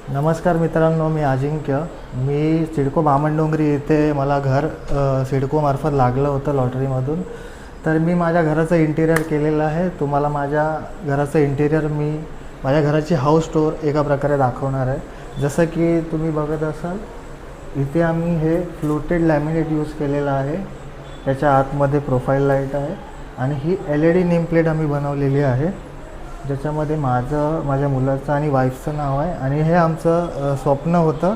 नमस्कार मित्रांनो, मी अजिंक्य. मी सिडको बामणडोंगरी येथे मला घर सिडकोमार्फत लागलं होतं लॉटरीमधून. तर मी माझ्या घराचं इंटिरियर केलेलं आहे. तुम्हाला माझ्या घराचं इंटिरियर मी माझ्या घराची हाऊस टूर एका प्रकारे दाखवणार आहे. जसं की तुम्ही बघत असाल, इथे आम्ही हे फ्लोटेड लॅमिनेट यूज केलेलं आहे. त्याच्या आतमध्ये प्रोफाईल लाईट आहे आणि ही LED नेम प्लेट आम्ही बनवलेली आहे, ज्याच्यामध्ये माझ्या मुलाचं आणि वाईफचं नाव आहे. आणि हे आमचं स्वप्न होतं,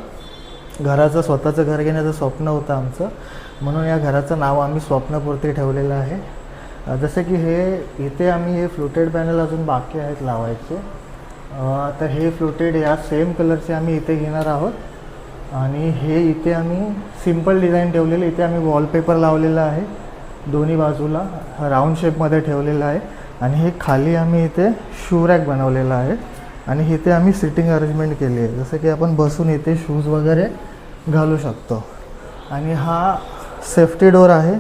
घराचं स्वतःचं घर घेण्याचं स्वप्न होतं आमचं, म्हणून या घराचं नाव आम्ही स्वप्नपूर्ती ठेवलेलं आहे. जसं की इथे आम्ही हे फ्लोटेड पॅनल अजून बाकी आहेत लावायचे. तर हे फ्लोटेड या सेम कलरचे आम्ही इथे घेणार आहोत. आणि हे इथे आम्ही सिम्पल डिझाईन ठेवलेलं, इथे आम्ही वॉलपेपर लावलेला आहे, दोन्ही बाजूला राऊंड शेपमध्ये ठेवलेला आहे. आणि हे खाली आम्ही इथे शू रॅक बनवलेला आहे आणि इथे आम्ही सिटिंग अरेंजमेंट केली आहे, जसं की आपण बसून इथे शूज वगैरे घालू शकतो. आणि हा सेफ्टी डोर आहे,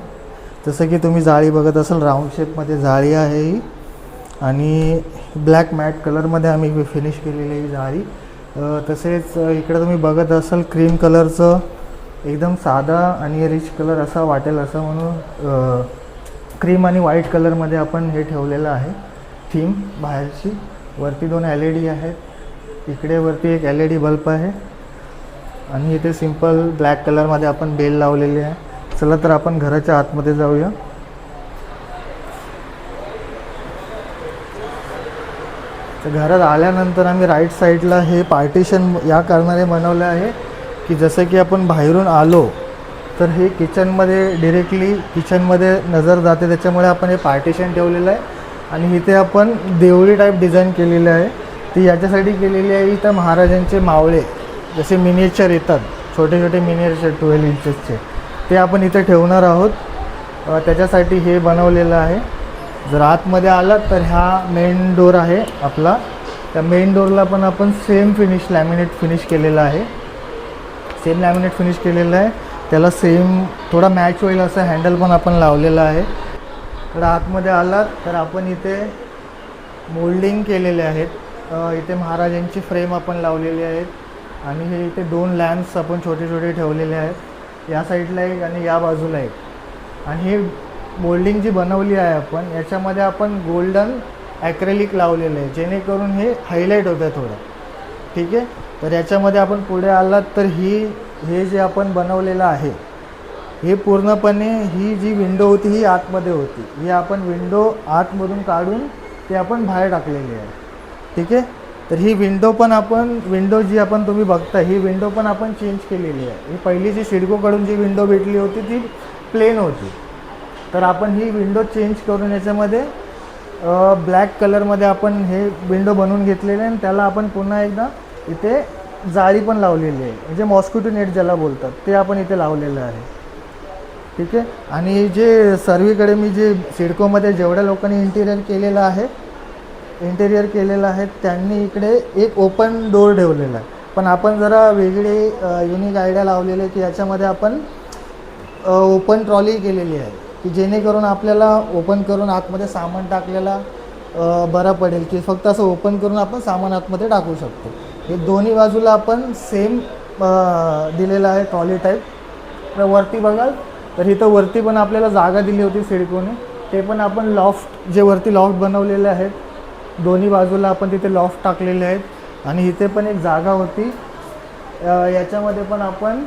जसं की तुम्ही जाळी बघत असाल, राऊंड शेपमध्ये जाळी आहे ही. आणि ब्लॅक मॅट कलरमध्ये आम्ही फिनिश केलेली ही जाळी. तसेच इकडे तुम्ही बघत असाल, क्रीम कलरचं एकदम साधा आणि रिच कलर असा वाटेल असं म्हणून क्रीम आणि व्हाईट कलरमध्ये आपण हे ठेवलेलं आहे थीम बाहेरची. वरती 2 LED आहेत, इकडे वरती एक LED बल्ब आहे आणि इथे सिंपल ब्लॅक कलरमध्ये आपण बेल लावलेली आहे. चला तर आपण घराच्या आतमध्ये जाऊया. तर घरात आल्यानंतर आम्ही राईट साईडला हे पार्टिशन या कारणाने बनवलं आहे की जसं की आपण बाहेरून आलो तर हे किचनमध्ये डिरेक्टली किचनमध्ये नजर जाते, त्याच्यामुळे आपण हे पार्टिशन ठेवलेलं आहे. आणि इथे आपण देवळी टाईप डिझाईन केलेलं आहे. ती याच्यासाठी केलेली आहे, इथं महाराजांचे मावळे जसे मिनिएचर येतात, छोटे छोटे मिनिएचर 12 इंचेसचे, ते आपण इथे ठेवणार आहोत. त्याच्यासाठी हे बनवलेलं आहे. जर आतमध्ये आलात तर हा मेन डोर आहे आपला. त्या मेन डोरला पण आपण सेम लॅमिनेट फिनिश केलेलं आहे, सेम लॅमिनेट फिनिश केलेलं आहे. त्याला सेम थोडा मॅच होईल असं हँडल पण आपण लावलेलं आहे. तर आतमध्ये आलात तर आपण इथे मोल्डिंग केलेले आहेत. इथे महाराजांची फ्रेम आपण लावलेली आहेत आणि हे इथे 2 लॅम्प्स आपण छोटे छोटे ठेवलेले आहेत, या साईडला एक आणि या बाजूला एक. आणि हे मोल्डिंग जी बनवली आहे आपण, याच्यामध्ये आपण गोल्डन ॲक्रेलिक लावलेलं आहे, जेणेकरून हे हायलाईट होतं थोडं. ठीक आहे. तर याच्यामध्ये आपण पुढे आलात तर हे जे आपण बनवलेलं आहे, हे पूर्णपणे ही जी विंडो होती ही आतमध्ये होती, ही आपण विंडो आतमधून काढून ते आपण बाहेर टाकलेली आहे. ठीक आहे. तर ही विंडो जी आपण तुम्ही बघता, ही विंडो पण आपण चेंज केलेली आहे. ही पहिली जी सिडकोकडून जी विंडो भेटली होती ती प्लेन होती, तर आपण ही विंडो चेंज करून याच्यामध्ये ब्लॅक कलरमध्ये आपण हे विंडो बनवून घेतलेले आहे. आणि त्याला आपण पुन्हा एकदा इथे जाळी पण लावलेली आहे, म्हणजे मॉस्किटो नेट ज्याला बोलतात, ते आपण इथे लावलेलं आहे. ठीक आहे. आणि जे सर्वीकडे मी जे सिडकोमध्ये जेवढ्या लोकांनी इंटिरियर केलेलं आहे त्यांनी इकडे एक ओपन डोर ठेवलेला आहे. पण आपण जरा वेगळे युनिक आयडिया लावलेले की याच्यामध्ये आपण ओपन ट्रॉली केलेली आहे, की जेणेकरून आपल्याला ओपन करून आतमध्ये सामान टाकलेला बरं पडेल, की फक्त असं ओपन करून आपण सामान आतमध्ये टाकू शकतो. हे दोन्ही बाजूला आपण सेम दिलेलं आहे ट्रॉली टाईप. तर वरती बघाल तर इथं वरती पण आपल्याला जागा दिली होती सिडकोने, ते पण आपण जे वरती लॉफ्ट बनवलेले आहेत, दोन्ही बाजूला आपण तिथे लॉफ्ट टाकलेले आहेत. आणि इथे पण एक जागा होती, याच्यामध्ये पण आपण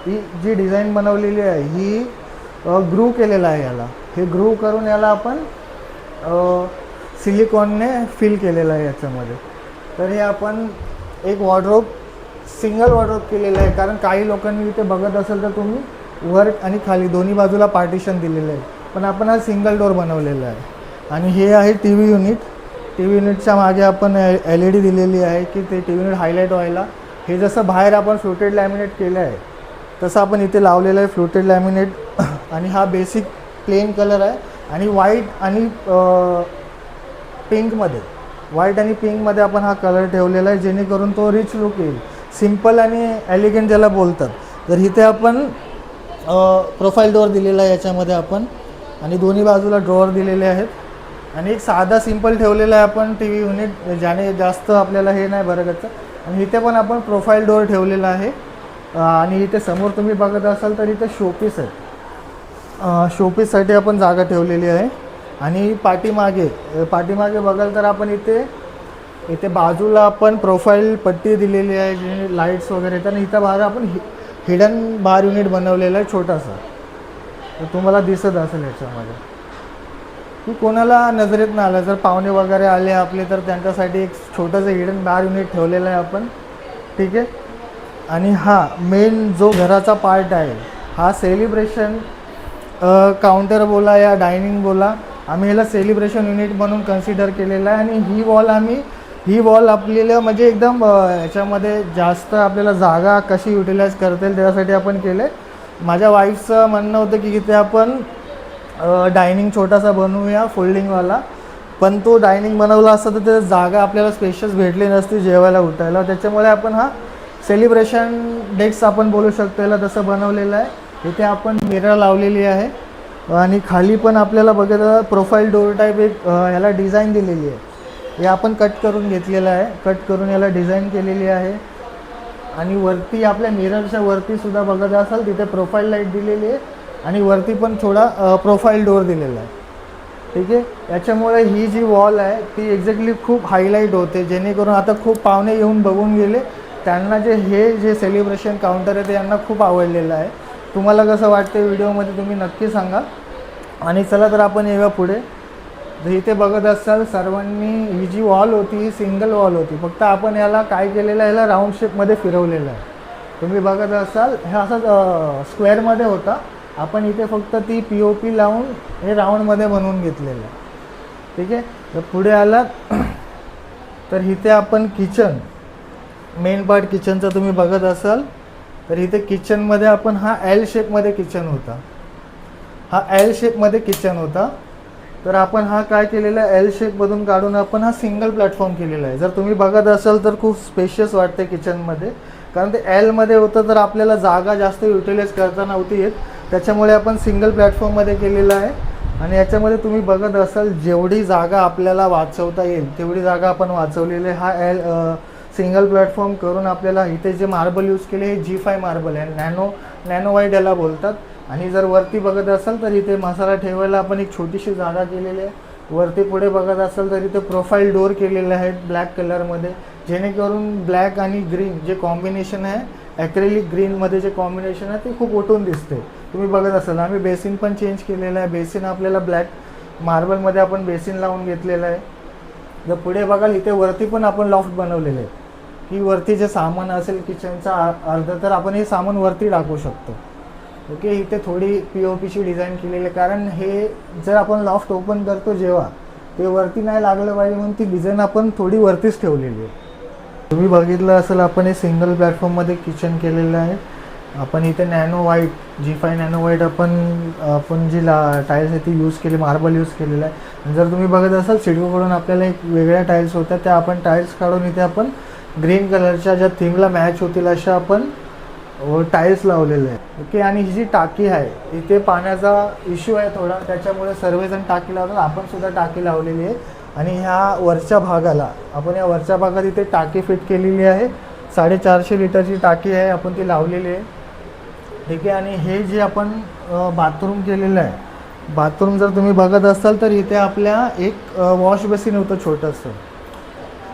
ही जी डिझाईन बनवलेली आहे ही ग्रू केलेलं आहे. याला हे ग्रू करून याला आपण सिलिकॉनने फिल केलेलं आहे याच्यामध्ये. तर हे आपण एक सिंगल वॉर्डरोब केलेलं आहे, कारण काही लोकांनी इथे बघत असेल तर तुम्ही वर आणि खाली दोन्ही बाजूला पार्टिशन दिलेलं आहे, पण आपण हा सिंगल डोर बनवलेला आहे. आणि हे आहे TV युनिटच्या मागे आपण LED दिलेली आहे, की ते TV युनिट हायलाईट व्हायला. हे जसं बाहेर आपण फ्लोटेड लॅमिनेट केलं आहे तसं आपण इथे लावलेलं आहे फ्लोटेड लॅमिनेट. आणि हा बेसिक प्लेन कलर आहे आणि व्हाईट आणि पिंकमध्ये आपण हा कलर ठेवलेला आहे, जेणेकरून तो रिच लुक येईल, सिम्पल आणि एलिगंट ज्याला बोलतात. तर इथे आपण प्रोफाईल डोअर दिलेला आहे याच्यामध्ये आपण, आणि दोन्ही बाजूला ड्रॉवर दिलेले आहेत. आणि एक साधा सिंपल ठेवलेला आहे आपण TV युनिट, ज्याने जास्त आपल्याला हे नाही बरं करायचं. आणि इथे पण आपण प्रोफाईल डोअर ठेवलेला आहे. आणि इथे समोर तुम्ही बघत असाल तर इथे शोपीस आहे. शोपीससाठी आपण जागा ठेवलेली आहे. आणि पाठीमागे बघाल तर आपण इथे बाजूला आपण प्रोफाईल पट्टी दिलेली आहे, जे लाईट्स वगैरे. तर इथं बाहेर आपण हिडन बार युनिट बनवलेला आहे छोटासा. तर तुम्हाला दिसत असेल याच्यामध्ये की कोणाला नजरेत नाही आलं, जर पाहुणे वगैरे आले आपले तर त्यांच्यासाठी एक छोटंसं हिडन बार युनिट ठेवलेलं आहे आपण. ठीक आहे. आणि हा मेन जो घराचा पार्ट आहे, हा सेलिब्रेशन काउंटर बोला या डायनिंग बोला, आम्ही ह्याला सेलिब्रेशन युनिट म्हणून कन्सिडर केलेलं आहे. आणि ही वॉल आपल्याला म्हणजे एकदम याच्यामध्ये जास्त आपल्याला जागा कशी युटिलाइज करता येईल त्यासाठी आपण केलं आहे. माझ्या वाईफचं म्हणणं होतं की इथे आपण डायनिंग छोटासा बनवूया फोल्डिंगवाला, पण तो डायनिंग बनवला असता तर ते जागा आपल्याला स्पेशस भेटली नसती जेवायला उठायला. त्याच्यामुळे आपण हा सेलिब्रेशन डेस्क आपण बोलू शकतो याला, तसं बनवलेलं आहे. इथे आपण मिरर लावलेली आहे. आणि खाली पण आपल्याला बघायला प्रोफाईल डोअर टाईप एक याला डिझाईन दिलेली आहे. हे आपण कट करून घेतलेलं आहे, कट करून याला डिझाईन केलेली आहे. आणि वरती आपल्या मिररच्या वरतीसुद्धा बघत असाल तिथे प्रोफाईल लाईट दिलेली आहे. आणि वरती पण थोडा प्रोफाईल डोअर दिलेला आहे. ठीक आहे. याच्यामुळे ही जी वॉल आहे ती एक्झॅक्टली खूप हायलाईट होते, जेणेकरून आता खूप पाहुणे येऊन बघून गेले, त्यांना जे सेलिब्रेशन काउंटर आहे ते यांना खूप आवडलेलं आहे. तुम्हाला कसं वाटतं व्हिडिओमध्ये तुम्ही नक्की सांगा. आणि चला तर आपण येऊया पुढे. तर इथे बघत असाल सर्वांनी ही जी वॉल होती ही सिंगल वॉल होती, फक्त आपण याला काय केलेलं आहे, याला राऊंड शेपमध्ये फिरवलेलं आहे. तुम्ही बघत असाल हे असं स्क्वेअरमध्ये होता, आपण इथे फक्त ती POP लावून हे राऊंडमध्ये बनवून घेतलेलं आहे. ठीक आहे. तर पुढे आलात तर इथे आपण किचन, मेन पार्ट किचनचा तुम्ही बघत असाल तर इथे किचनमध्ये आपण हा L शेपमध्ये किचन होता. तर आपण हा काय केलेला आहे, L शेपमधून काढून आपण हा सिंगल प्लॅटफॉर्म केलेला आहे. जर तुम्ही बघत असाल तर खूप स्पेशियस वाटते किचनमध्ये, कारण ते Lमध्ये होतं तर आपल्याला जागा जास्त युटिलाइज करता नव्हती येत. त्याच्यामुळे आपण सिंगल प्लॅटफॉर्ममध्ये केलेलं आहे. आणि याच्यामध्ये तुम्ही बघत असाल जेवढी जागा आपल्याला वाचवता येईल तेवढी जागा आपण वाचवलेली आहे. हा सिंगल प्लॅटफॉर्म करून आपल्याला इथे जे मार्बल यूज केले हे G5 मार्बल आहे, नॅनो व्हाईट याला बोलतात. आणि जर वरती बघत असाल तर इथे मसाला ठेवायला आपण एक छोटीशी जागा केलेली आहे. वरती पुढे बघत असाल तर इथे प्रोफाईल डोअर केलेले आहेत ब्लॅक कलरमध्ये, जेणेकरून ब्लॅक आणि ग्रीन जे कॉम्बिनेशन आहे, ॲक्रेलिक ग्रीनमध्ये जे कॉम्बिनेशन आहे ते खूप उठून दिसते. तुम्ही बघत असाल आम्ही बेसिन पण चेंज केलेलं आहे. बेसिन आपल्याला ब्लॅक मार्बलमध्ये आपण बेसिन लावून घेतलेलं आहे. जर पुढे बघाल इथे वरती पण आपण लॉफ्ट बनवलेले आहे की वरती जे सामान असेल किचनचा अर्ध तर आपण हे सामान वरती टाकू शकतो. ओके. इथे थोडी POPची डिझाईन केलेली आहे, कारण हे जर आपण लॉफ्ट ओपन करतो जेव्हा ते वरती नाही लागलं पाहिजे म्हणून ती डिझाईन आपण थोडी वरतीच ठेवलेली आहे. तुम्ही बघितलं असेल आपण हे सिंगल प्लॅटफॉर्ममध्ये किचन केलेलं आहे. आपण इथे G5 नॅनो व्हाईट आपण जी टाईल्स आहे ती यूज केली, मार्बल यूज केलेलं आहे. आणि जर तुम्ही बघत असाल सिडकोकडून आपल्याला एक वेगळ्या टाईल्स होत्या, त्या आपण टाईल्स काढून इथे आपण ग्रीन कलरच्या ज्या थीमला मॅच होतील अशा आपण टाईल्स लावलेले आहे. ओके. आणि ही जी टाकी आहे इथे पाण्याचा इश्यू आहे थोडा, त्याच्यामुळे सर्वजण टाकी लावतात, आपण सुद्धा टाकी लावलेली आहे. आणि ह्या वरच्या भागात इथे टाकी फिट केलेली आहे. 450 लिटरची टाकी आहे, आपण ती लावलेली आहे. ठीक आहे. आणि हे जे आपण बाथरूम केलेलं आहे, बाथरूम जर तुम्ही बघत असाल तर इथे आपल्या एक वॉश बेसिन होतं,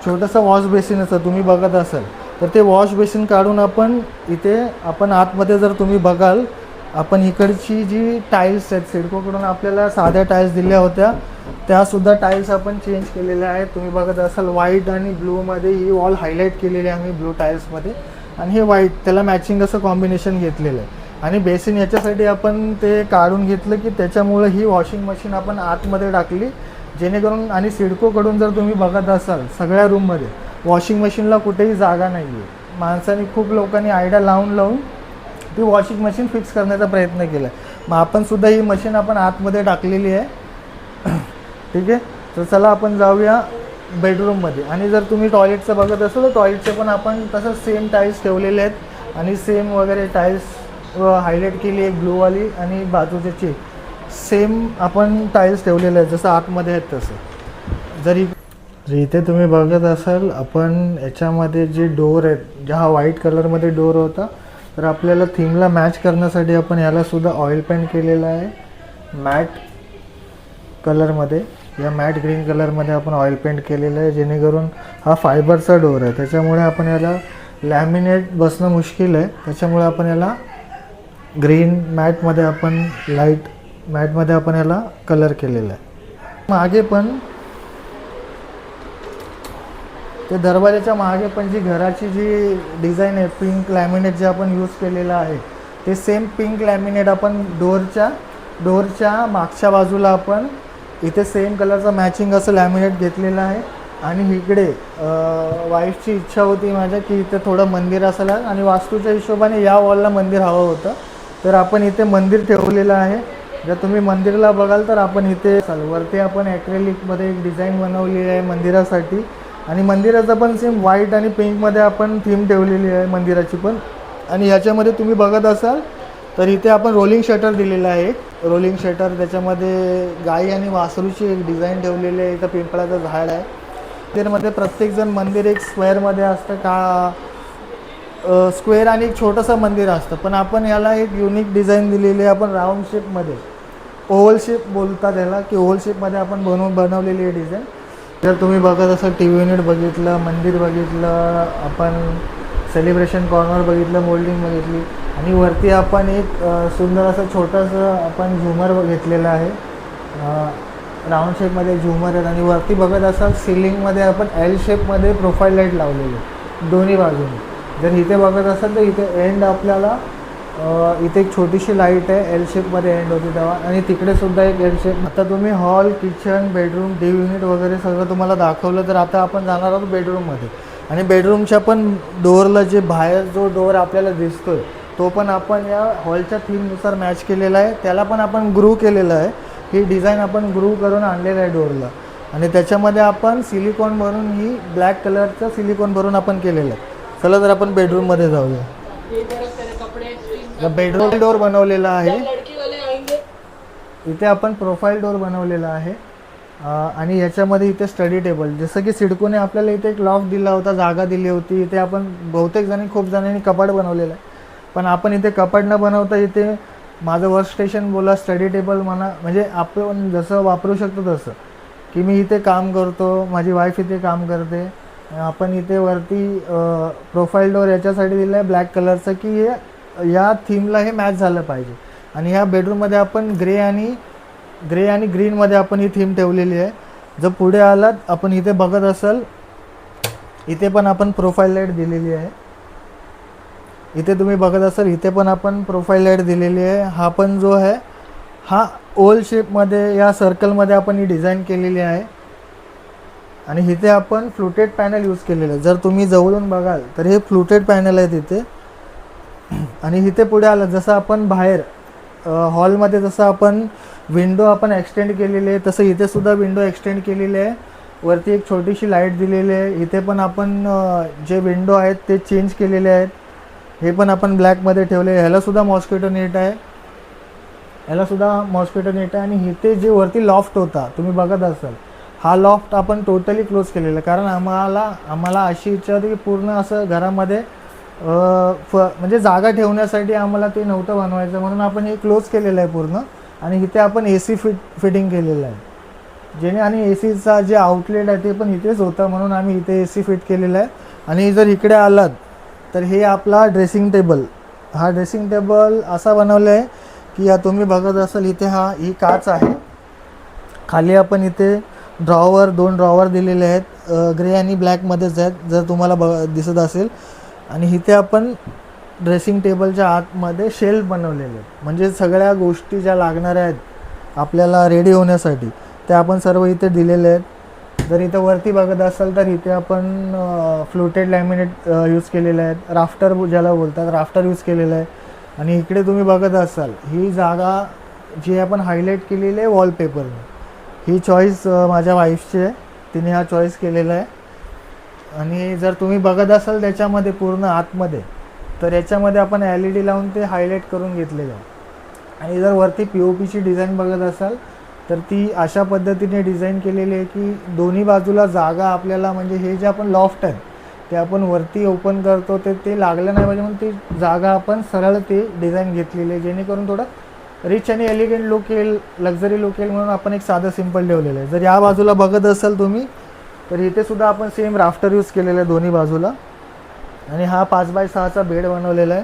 छोटंसं वॉश बेसिन असं तुम्ही बघत असाल तर ते वॉश बेसिन काढून आपण आतमध्ये जर तुम्ही बघाल, आपण इकडची जी टाईल्स आहेत सिडकोकडून आपल्याला साध्या टाईल्स दिल्या होत्या त्यासुद्धा टाईल्स आपण चेंज केलेल्या आहेत. तुम्ही बघत असाल व्हाईट आणि ब्लूमध्ये ही वॉल हायलाईट केलेली आहे आम्ही ब्लू टाईल्समध्ये, आणि हे व्हाईट त्याला मॅचिंग असं कॉम्बिनेशन घेतलेलं आहे. आणि बेसिन याच्यासाठी आपण ते काढून घेतलं की त्याच्यामुळे ही वॉशिंग मशीन आपण आतमध्ये टाकली, जेणेकरून. आणि सिडकोकडून जर तुम्ही बघत असाल सगळ्या रूममध्ये वॉशिंग मशीनला कुठेही जागा नाही आहे. माणसांनी खूप लोकांनी आयडिया लावून ती वॉशिंग मशीन फिक्स करण्याचा प्रयत्न केला आहे. मग आपण सुद्धा ही मशीन आपण आतमध्ये टाकलेली आहे. ठीक आहे. तर चला आपण जाऊया बेडरूममध्ये. आणि जर तुम्ही टॉयलेटचं बघत असाल तर टॉयलेटचे पण आपण तसं सेम टाईल्स ठेवलेले आहेत आणि सेम वगैरे टाईल्स हायलाईट केली एक ब्लूवाली आणि बाजूचे सेम आपण टाईल्स ठेवलेले आहेत जसं आतमध्ये आहेत तसं. जरी जर इथे तुम्ही बघत असाल, आपण याच्यामध्ये जे डोर आहेत, हा व्हाईट कलरमध्ये डोर होता, तर आपल्याला थीमला मॅच करण्यासाठी आपण याला सुद्धा ऑइल पेंट केलेला आहे मॅट कलरमध्ये. या मॅट ग्रीन कलरमध्ये आपण ऑइल पेंट केलेलं आहे, जेणेकरून हा फायबरचा डोर आहे, त्याच्यामुळे आपण याला लॅमिनेट बसणं मुश्किल आहे, त्याच्यामुळे आपण याला ग्रीन मॅटमध्ये आपण लाईट मॅटमध्ये आपण याला कलर केलेला आहे. मागे पण ते दरवाजाच्या मागे पण जी घराची जी डिझाईन आहे, पिंक लॅमिनेट जे आपण यूज केलेलं आहे, ते सेम पिंक लॅमिनेट आपण डोरच्या मागच्या बाजूला आपण इथे सेम कलरचा मॅचिंग असं लॅमिनेट घेतलेलं आहे. आणि इकडे वाईफची इच्छा होती माझ्या की इथे थोडं मंदिर असायला, आणि वास्तूच्या हिशोबाने या वॉलला मंदिर हवं होतं, तर आपण इथे मंदिर ठेवलेलं आहे. जर तुम्ही मंदिरला बघाल तर आपण इथे वरती आपण ॲक्रेलिकमध्ये एक डिझाईन बनवलेली आहे मंदिरासाठी, आणि मंदिराचं पण सेम व्हाईट आणि पिंकमध्ये आपण थीम ठेवलेली आहे मंदिराची पण. आणि ह्याच्यामध्ये तुम्ही बघत असाल तर इथे आपण रोलिंग शटर दिलेलं आहे. रोलिंग शटर त्याच्यामध्ये गाई आणि वासरूची एक डिझाईन ठेवलेली आहे. इथं पिंपळाचं झाड आहे. मंदिरमध्ये प्रत्येकजण मंदिर एक स्क्वेअरमध्ये असतं का, स्क्वेअर आणि एक छोटंसं मंदिर असतं, पण आपण याला एक युनिक डिझाईन दिलेली आहे. आपण राऊंड शेपमध्ये, ओव्हल शेप बोलतात याला, की ओव्हल शेपमध्ये आपण बनवलेली आहे डिझाईन. जर तुम्ही बघत असाल टी व्ही युनिट बघितलं, मंदिर बघितलं, आपण सेलिब्रेशन कॉर्नर बघितलं, मोल्डिंग बघितली, आणि वरती आपण एक सुंदर असं छोटंसं आपण झुमर घेतलेलं आहे. राऊंड शेपमध्ये झुमर आहेत. आणि वरती बघत असाल सिलिंगमध्ये आपण एल शेपमध्ये प्रोफाईल लाईट लावलेली दोन्ही बाजूने. जर इथे बघत असाल तर इथे एंड आपल्याला इथे एक छोटीशी लाईट आहे, एल शेपमध्ये एंड होती तेव्हा, आणि तिकडे सुद्धा एक एल शेप. आता तुम्ही hall, kitchen, bedroom, D unit वगैरे सगळं तुम्हाला दाखवलं, तर आता आपण जाणार आहोत बेडरूममध्ये. आणि बेडरूमच्या पण डोअरला जे बाहेर जो डोअर आपल्याला दिसतोय, तो पण आपण या हॉलच्या थीमनुसार मॅच केलेला आहे. त्याला पण आपण ग्रू केलेलं आहे. ही डिझाईन आपण ग्रू करून आणलेलं आहे डोअरला, आणि त्याच्यामध्ये आपण सिलिकॉन भरून, ही ब्लॅक कलरचं सिलिकॉन भरून आपण केलेलं आहे. चला तर आपण बेडरूममध्ये जाऊया. बेडरूम डोअर बनवलेला आहे. इथे आपण प्रोफाईल डोअर बनवलेला आहे. आणि याच्यामध्ये इथे स्टडी टेबल, जसं की सिडकोने आपल्याला इथे एक लॉफ्ट दिला होता, जागा दिली होती, इथे आपण खूप जणांनी कपाट बनवलेलं आहे. पण आपण इथे कपाट न बनवता इथे माझं वर्क स्टेशन बोला, स्टडी टेबल म्हणा, म्हणजे आपण जसं वापरू शकतो तसं, की मी इथे काम करतो, माझी वाईफ इथे काम करते. आपण इथे वरती प्रोफाईल डोअर याच्यासाठी दिलं आहे ब्लॅक कलरचं, की हे या थीमला हे मॅच झालं पाहिजे. आणि ह्या बेडरूममध्ये आपण ग्रे आणि ग्रीनमध्ये आपण ही थीम ठेवलेली आहे. जर पुढे आलात, आपण इथे बघत असाल, इथे पण आपण प्रोफाईल लाईट दिलेली आहे. इथे तुम्ही बघत असाल, इथे पण आपण प्रोफाईल लाईट दिलेली आहे. हा पण जो आहे, हा ओव्हल शेपमध्ये, या सर्कलमध्ये आपण ही डिझाईन केलेली आहे. आणि इथे आपण फ्लुटेड पॅनल यूज केलेलं आहे. जर तुम्ही जवळून बघाल तर हे फ्लुटेड पॅनल आहे तिथे. आणि इथे पुढे आलं, जसं आपण बाहेर हॉलमध्ये जसं आपण विंडो आपण एक्सटेंड केलेली आहे, तसं इथे सुद्धा विंडो एक्सटेंड केलेली आहे. वरती एक छोटीशी लाईट दिलेली आहे. इथे पण आपण जे विंडो आहेत ते चेंज केलेले आहेत. हे पण आपण ब्लॅकमध्ये ठेवले. ह्यालासुद्धा मॉस्किटो नेट आहे. आणि इथे जे वरती लॉफ्ट होता, तुम्ही बघत असाल, हा लॉफ्ट आपण टोटली क्लोज केलेला आहे. कारण आम्हाला अशी इच्छा होती की पूर्ण असं घरामध्ये म्हणजे जागा ठेवण्यासाठी आम्हाला ते नव्हतं बनवायचं, म्हणून आपण हे क्लोज केलेलं आहे पूर्ण. आणि इथे आपण AC फिटिंग केलेलं आहे, आणि ACचा जे आउटलेट आहे ते पण इथेच होतं, म्हणून आम्ही इथे AC फिट केलेलं आहे. आणि जर इकडे आलात तर हे आपला ड्रेसिंग टेबल, हा ड्रेसिंग टेबल असा बनवला आहे की तुम्ही बघत असाल, इथे ही काच आहे. खाली आपण इथे दोन ड्रॉवर दिलेले आहेत, ग्रे आणि ब्लॅकमध्येच आहेत, जर तुम्हाला दिसत असेल. आणि इथे आपण ड्रेसिंग टेबलच्या आतमध्ये शेल्फ बनवलेले आहेत, म्हणजे सगळ्या गोष्टी ज्या लागणाऱ्या आहेत आपल्याला रेडी होण्यासाठी, त्या आपण सर्व इथे दिलेले आहेत. जर इथं वरती बघत असाल तर इथे आपण फ्लुटेड लॅमिनेट यूज केलेले आहेत. राफ्टर ज्याला बोलतात, राफ्टर यूज केलेलं आहे. आणि इकडे तुम्ही बघत असाल, ही जागा जी आपण हायलाईट केलेली आहे वॉलपेपरने, ही चॉईस माझ्या वाईफची आहे, तिने हा चॉईस केलेला आहे. आणि जर तुम्ही बघत असाल त्याच्यामध्ये पूर्ण आतमध्ये, तर याच्यामध्ये आपण LED लावून ते हायलाईट करून घेतलेलं आहे. आणि जर वरती POPची डिझाईन बघत असाल, तर ती अशा पद्धतीने डिझाईन केलेली आहे की दोन्ही बाजूला जागा आपल्याला, म्हणजे हे जे आपण लॉफ्ट आहेत ते आपण वरती ओपन करतो ते लागलं नाही पाहिजे म्हणून ती जागा आपण सरळ ती डिझाईन घेतलेली आहे, जेणेकरून थोडं रिच आणि एलिगंट लुक येईल, लक्झरी लुक येईल म्हणून आपण एक साधं सिंपल ठेवलेलं आहे. जर या बाजूला बघत असाल तुम्ही तर इथे सुद्धा आपण सेम राफ्टर यूज केलेलं आहे दोन्ही बाजूला. आणि हा 5x6चा बेड बनवलेला आहे.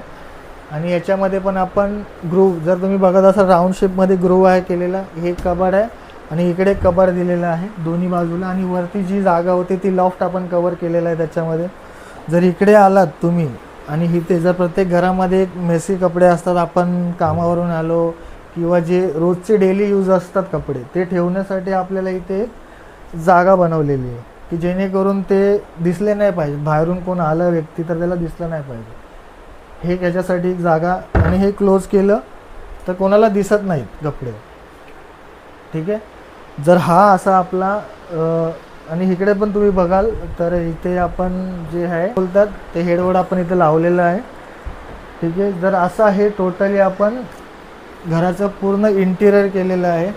आणि याच्यामध्ये पण आपण ग्रूव, जर तुम्ही बघत असाल राऊंड शेपमध्ये ग्रूव आहे केलेला. हे कबड आहे आणि इकडे कबड दिलेलं आहे दोन्ही बाजूला. आणि वरती जी जागा होती ती लॉफ्ट आपण कवर केलेला आहे त्याच्यामध्ये. जर इकडे आलात तुम्ही आणि इथे जर प्रत्येक घरामध्ये एक मेसी कपडे असतात, आपण कामावरून आलो किंवा जे रोजचे डेली यूज असतात कपडे ते ठेवण्यासाठी आपल्याला इथे जागा बनवलेली आहे की जेणेकरून ते दिसले नाही पाहिजे, बाहेरून कोण आलं व्यक्ती तर त्याला दिसलं नाही पाहिजे. हे त्याच्यासाठी एक जागा. आणि हे क्लोज केलं तर कोणाला दिसत नाहीत कपडे. ठीक आहे. जर हा असा आपला आणि इकडे पण तुम्ही बघाल तर इथे आपण जे आहे बोलतात ते हेडबोर्ड आपण इथे लावलेलं आहे. ठीक आहे. जर असं हे टोटली आपण घराचं पूर्ण इंटिरियर केलेलं आहे.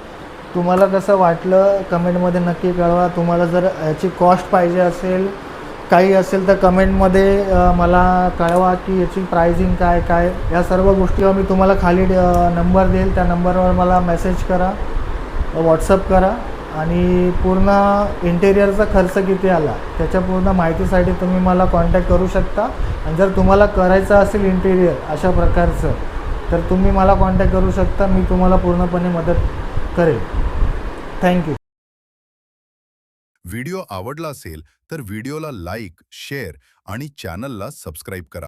तुम्हाला कसं वाटलं कमेंटमध्ये नक्की कळवा. तुम्हाला जर याची कॉस्ट पाहिजे असेल, काही असेल तर कमेंटमध्ये मला कळवा की याची प्राइसिंग काय काय, या सर्व गोष्टी मी तुम्हाला खाली नंबर देईल, त्या नंबरवर मला मेसेज करा, व्हॉट्सअप करा. आणि पूर्ण इंटेरियरचा खर्च किती आला त्याच्या पूर्ण माहितीसाठी तुम्ही मला कॉन्टॅक्ट करू शकता. आणि जर तुम्हाला करायचं असेल इंटेरियर अशा प्रकारचं तर तुम्ही मला कॉन्टॅक्ट करू शकता, मी तुम्हाला पूर्णपणे मदत करेल. थँक्यू. व्हिडिओ आवडला असेल तर व्हिडिओला लाईक, शेअर आणि चॅनलला सबस्क्राईब करा.